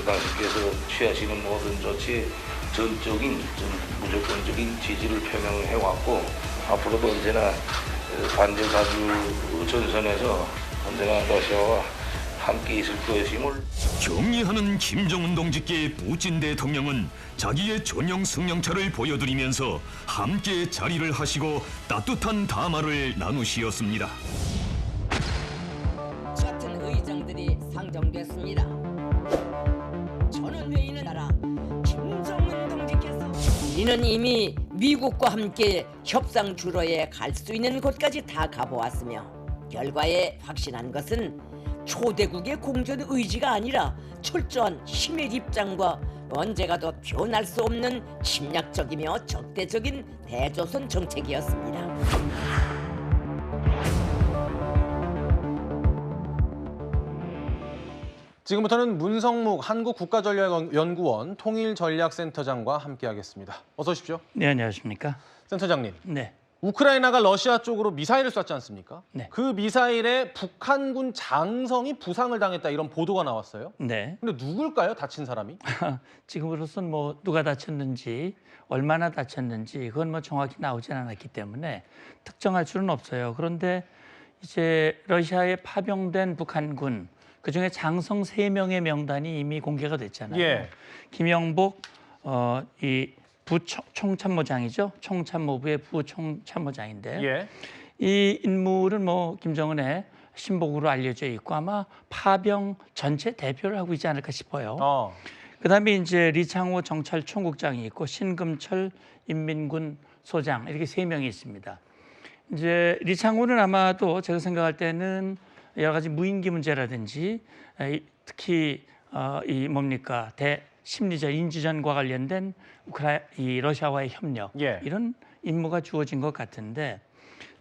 당신께서 취하시는 모든 조치 전적인, 무조건적인 지지를 표명해왔고 앞으로도 언제나 반전 사주 전선에서 언제나 러시아와 함께 있을 것임을. 격리하는 김정은 동지께 putin 대통령은 자기의 전형 승용차를 보여드리면서 함께 자리를 하시고 따뜻한 담화를 나누시었습니다. 같은 의장들이 상정됐습니다. 전원회의는 나라 김정은 동지께서 우리는 이미 미국과 함께 협상 주로에 갈 수 있는 곳까지 다 가보았으며 결과에 확신한 것은 초대국의 공존 의지가 아니라 철저한 힘의 입장과 언제가 더 변할 수 없는 침략적이며 적대적인 대조선 정책이었습니다. 지금부터는 문성묵 한국국가전략연구원 통일전략센터장과 함께하겠습니다. 어서 오십시오. 네, 안녕하십니까? 센터장님, 네. 우크라이나가 러시아 쪽으로 미사일을 쐈지 않습니까? 네. 그 미사일에 북한군 장성이 부상을 당했다 이런 보도가 나왔어요. 네. 근데 누굴까요? 다친 사람이? 지금으로선 뭐 누가 다쳤는지, 얼마나 다쳤는지 그건 뭐 정확히 나오진 않았기 때문에 특정할 수는 없어요. 그런데 이제 러시아에 파병된 북한군 그중에 장성 3명의 명단이 이미 공개가 됐잖아요. 예. 김영복 이 부총참모장이죠. 총참모부의 부총참모장인데 예. 이 인물은 뭐 김정은의 신복으로 알려져 있고 아마 파병 전체 대표를 하고 있지 않을까 싶어요. 그다음에 이제 리창호 정찰총국장이 있고 신금철 인민군 소장 이렇게 3명이 있습니다. 이제 리창호는 아마도 제가 생각할 때는 여러 가지 무인기 문제라든지 특히 이 뭡니까 심리적 인지전과 관련된 이 러시아와의 협력 예. 이런 임무가 주어진 것 같은데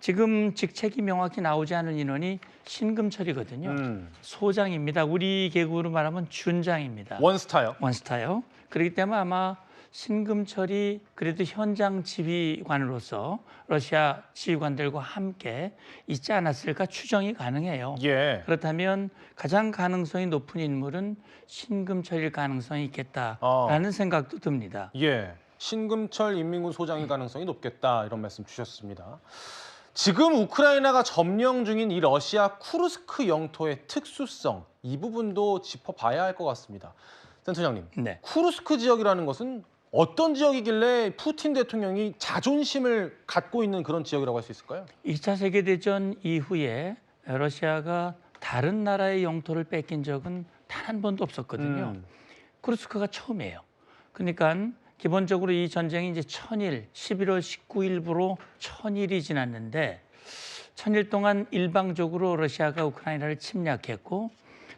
지금 직책이 명확히 나오지 않은 인원이 신금철이거든요. 소장입니다. 우리 계급으로 말하면 준장입니다. 원스타요. 원스타요. 그렇기 때문에 아마 신금철이 그래도 현장 지휘관으로서 러시아 지휘관들과 함께 있지 않았을까 추정이 가능해요. 예. 그렇다면 가장 가능성이 높은 인물은 신금철일 가능성이 있겠다라는 생각도 듭니다. 예. 신금철 인민군 소장일 가능성이 높겠다 이런 말씀 주셨습니다. 지금 우크라이나가 점령 중인 이 러시아 쿠르스크 영토의 특수성 이 부분도 짚어봐야 할 것 같습니다. 센터장님, 네. 쿠르스크 지역이라는 것은 어떤 지역이길래 푸틴 대통령이 자존심을 갖고 있는 그런 지역이라고 할 수 있을까요? 2차 세계대전 이후에 러시아가 다른 나라의 영토를 뺏긴 적은 단 한 번도 없었거든요. 쿠르스크가 처음이에요. 그러니까 기본적으로 이 전쟁이 이제 11월 19일부로 1000일이 지났는데 1000일 동안 일방적으로 러시아가 우크라이나를 침략했고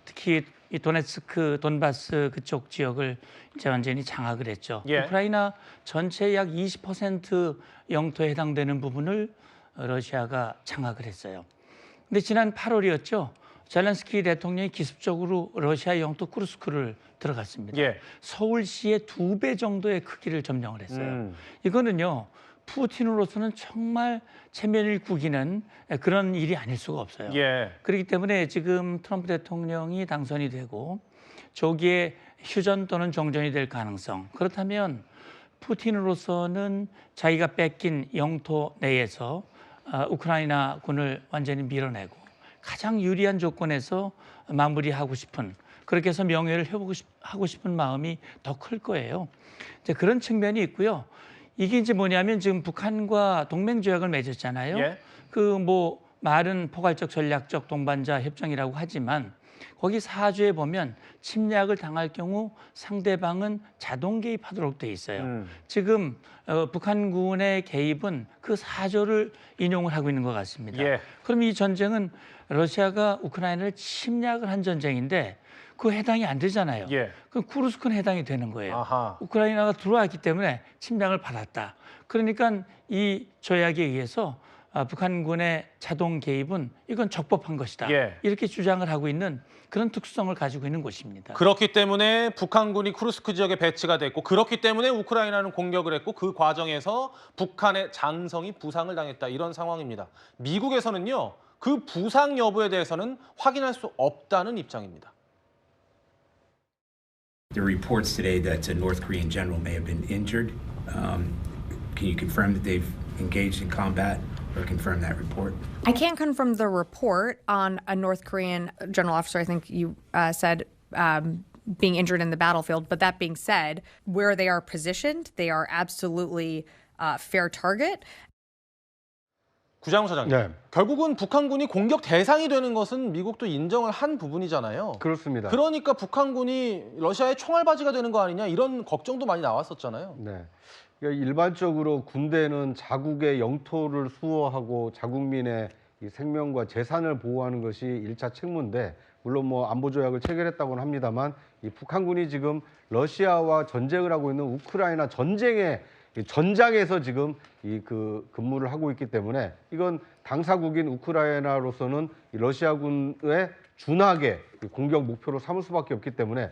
특히 이 도네츠크, 돈바스 그쪽 지역을 이제 완전히 장악을 했죠. 예. 우크라이나 전체의 약 20% 영토에 해당되는 부분을 러시아가 장악을 했어요. 근데 지난 8월이었죠. 젤렌스키 대통령이 기습적으로 러시아 영토 쿠르스크를 들어갔습니다. 예. 서울시의 2배 정도의 크기를 점령을 했어요. 이거는요. 푸틴으로서는 정말 체면을 구기는 그런 일이 아닐 수가 없어요. 예. 그렇기 때문에 지금 트럼프 대통령이 당선이 되고 조기에 휴전 또는 종전이 될 가능성. 그렇다면 푸틴으로서는 자기가 뺏긴 영토 내에서 우크라이나 군을 완전히 밀어내고 가장 유리한 조건에서 마무리하고 싶은 그렇게 해서 명예를 회복하고 싶은 마음이 더 클 거예요. 이제 그런 측면이 있고요. 이게 이제 뭐냐면 지금 북한과 동맹 조약을 맺었잖아요. 예. 그 뭐 말은 포괄적 전략적 동반자 협정이라고 하지만 거기 4조에 보면 침략을 당할 경우 상대방은 자동 개입하도록 돼 있어요. 지금 북한군의 개입은 그 4조를 인용을 하고 있는 것 같습니다. 예. 그럼 이 전쟁은 러시아가 우크라이나를 침략을 한 전쟁인데 그 해당이 안 되잖아요. 예. 그럼 쿠르스크는 해당이 되는 거예요. 아하. 우크라이나가 들어왔기 때문에 침략을 받았다. 그러니까 이 조약에 의해서 북한군의 자동 개입은 이건 적법한 것이다. 예. 이렇게 주장을 하고 있는 그런 특수성을 가지고 있는 곳입니다. 그렇기 때문에 북한군이 쿠르스크 지역에 배치가 됐고 그렇기 때문에 우크라이나는 공격을 했고 그 과정에서 북한의 장성이 부상을 당했다. 이런 상황입니다. 미국에서는요. 그 부상 여부에 대해서는 확인할 수 없다는 입장입니다. There are reports today that a North Korean general may have been injured. Can you confirm that they've engaged in combat or confirm that report? I can't confirm the report on a North Korean general officer. I think you said being injured in the battlefield. But that being said, where they are positioned, they are absolutely fair target. 구장훈 사장님, 네. 결국은 북한군이 공격 대상이 되는 것은 미국도 인정을 한 부분이잖아요. 그렇습니다. 그러니까 북한군이 러시아의 총알바지가 되는 거 아니냐 이런 걱정도 많이 나왔었잖아요. 네. 그러니까 일반적으로 군대는 자국의 영토를 수호하고 자국민의 이 생명과 재산을 보호하는 것이 1차 책무인데 물론 뭐 안보 조약을 체결했다고는 합니다만 이 북한군이 지금 러시아와 전쟁을 하고 있는 우크라이나 전쟁의 전장에서 지금 근무를 하고 있기 때문에 이건 당사국인 우크라이나로서는 이 러시아군의 준하게 공격 목표로 삼을 수밖에 없기 때문에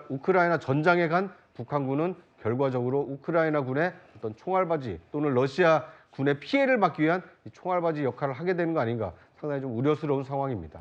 우크라이나 전장에 간 북한군은 결과적으로 우크라이나군의 어떤 총알바지 또는 러시아 군의 피해를 막기 위한 이 총알바지 역할을 하게 되는 거 아닌가 상당히 좀 우려스러운 상황입니다.